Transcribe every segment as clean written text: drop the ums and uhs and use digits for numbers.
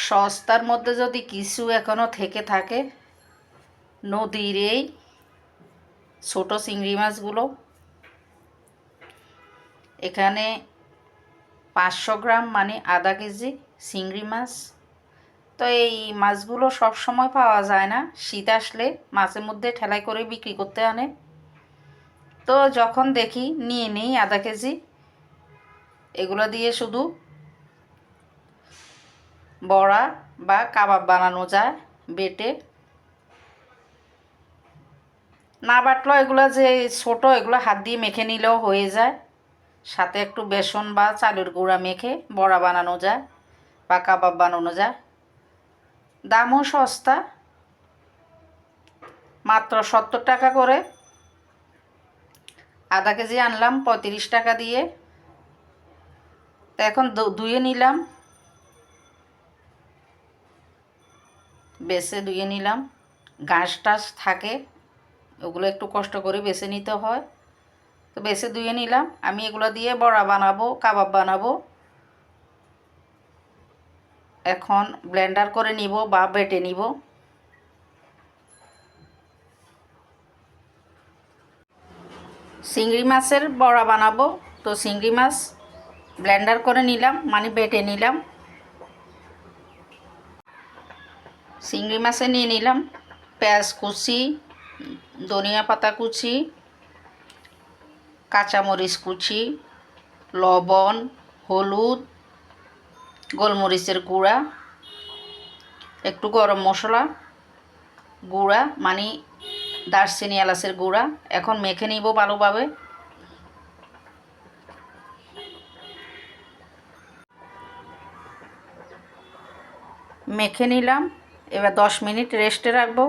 সস্তার মধ্যে যদি কিছু এখনও থেকে থাকে, নদীর এই ছোট চিংড়ি মাছগুলো। এখানে 500 গ্রাম মানে আধা কেজি চিংড়ি মাছ। তো এই মাছগুলো সব সময় পাওয়া যায় না, শীত আসলে মাছের মধ্যে ঠেলাই করে বিক্রি করতে আনে। তো যখন দেখি নিয়ে নিই আধা কেজি। এগুলো দিয়ে শুধু বড়া বা কাবাব বানানো যায় বেটে। না বাটলেও এগুলো যে ছোট, এগুলো হাত দিয়ে মেখে নিলেও হয়ে যায়। সাথে একটু বেসন বা চালের গুঁড়া মেখে বড়া বানানো যায় বা কাবাব বানানো যায়। দামও সস্তা, মাত্র 70 টাকা করে। আধা কেজি আনলাম 35 টাকা দিয়ে। তো এখন ধুয়ে নিলাম, বেছে ধুয়ে নিলাম। ঘাস টাস থাকে, ওগুলো একটু কষ্ট করে বেছে নিতে হয়। তো বেছে ধুয়ে নিলাম। আমি এগুলো দিয়ে বড়া বানাবো, কাবাব বানাবো। এখন ব্লেন্ডার করে নিব বা বেটে নিব। চিংড়ি মাছের বড়া বানাবো, তো চিংড়ি মাছ ব্লেন্ডার করে নিলাম মানে বেটে নিলাম। চিংড়ি মাছে নিয়ে নিলাম পেঁয়াজ কুচি, ধনিয়া পাতা কুচি, কাঁচামরিচ কুচি, লবণ, হলুদ, গোলমরিচের গুঁড়া, একটু গরম মশলা গুঁড়া মানে দারচিনি এলাচের গুঁড়া। এখন মেখে নিব ভালোভাবে। মেখে নিলাম, এবার 10 মিনিট রেস্টে রাখবো।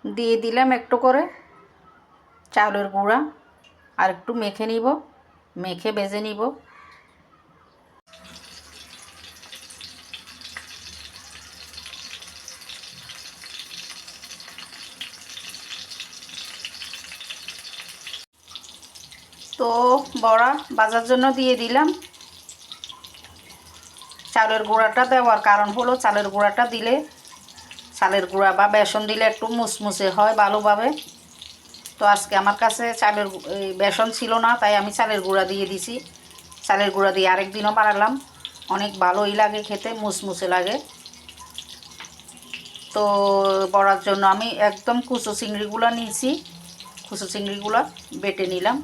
দিয়ে দিলাম একটু করে চাউলের গুঁড়া, আর একটু মেখে নিব, মেখে ভেজে নিব। তো বড়া ভাজার জন্য দিয়ে দিলাম। চালের গুঁড়াটা দেওয়ার কারণ হলো, চালের গুঁড়াটা দিলে, চালের গুঁড়া বা বেসন দিলে একটু মুসমুসে হয় ভালোভাবে। তো আজকে আমার কাছে বেসন ছিল না, তাই আমি চালের গুঁড়া দিয়ে দিছি। চালের গুঁড়া দিয়ে আরেক দিনও বানালাম, অনেক ভালোই লাগে খেতে, মুসমুসে লাগে। তো বড়ার জন্য আমি একদম কুচো চিংড়িগুলো নিয়েছি, কুচো চিংড়িগুলো বেটে নিলাম।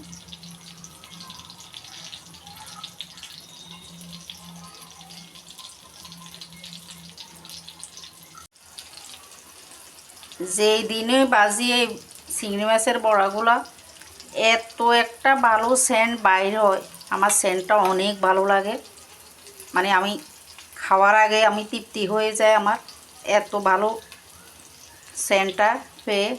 যেই দিনে বাজি এই চিংড়ি মাছের বড়াগুলা, এত একটা ভালো সেন্ট বাইর হয়, আমার সেন্টটা অনেক ভালো লাগে। মানে আমি খাওয়ার আগে আমি তৃপ্তি হয়ে যায় আমার, এত ভালো সেন্টটা পেয়ে।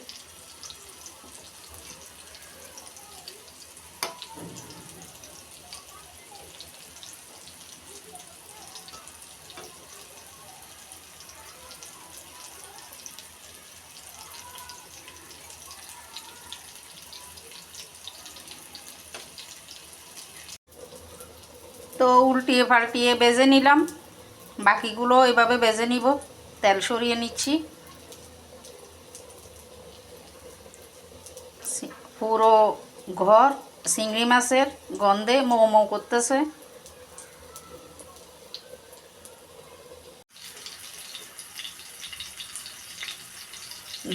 তো উল্টিয়ে পাল্টিয়ে বেজে নিলাম, বাকিগুলো এভাবে বেজে নিব। তেল সরিয়ে নিচ্ছি। পুরো ঘর চিংড়ি মাছের গন্ধে মৌ মৌ করতেছে।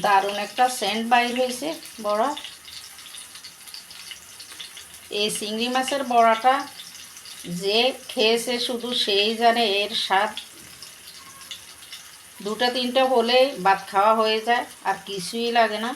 দারুণ একটা সেন্ট বাইর হয়েছে বড়া। এই চিংড়ি মাছের বড়াটা যে খেয়েছে শুধু সেই জানে এর স্বাদ। 2টা 3টা হলে ভাত খাওয়া হয়ে যায়, আর কিছুই লাগে না।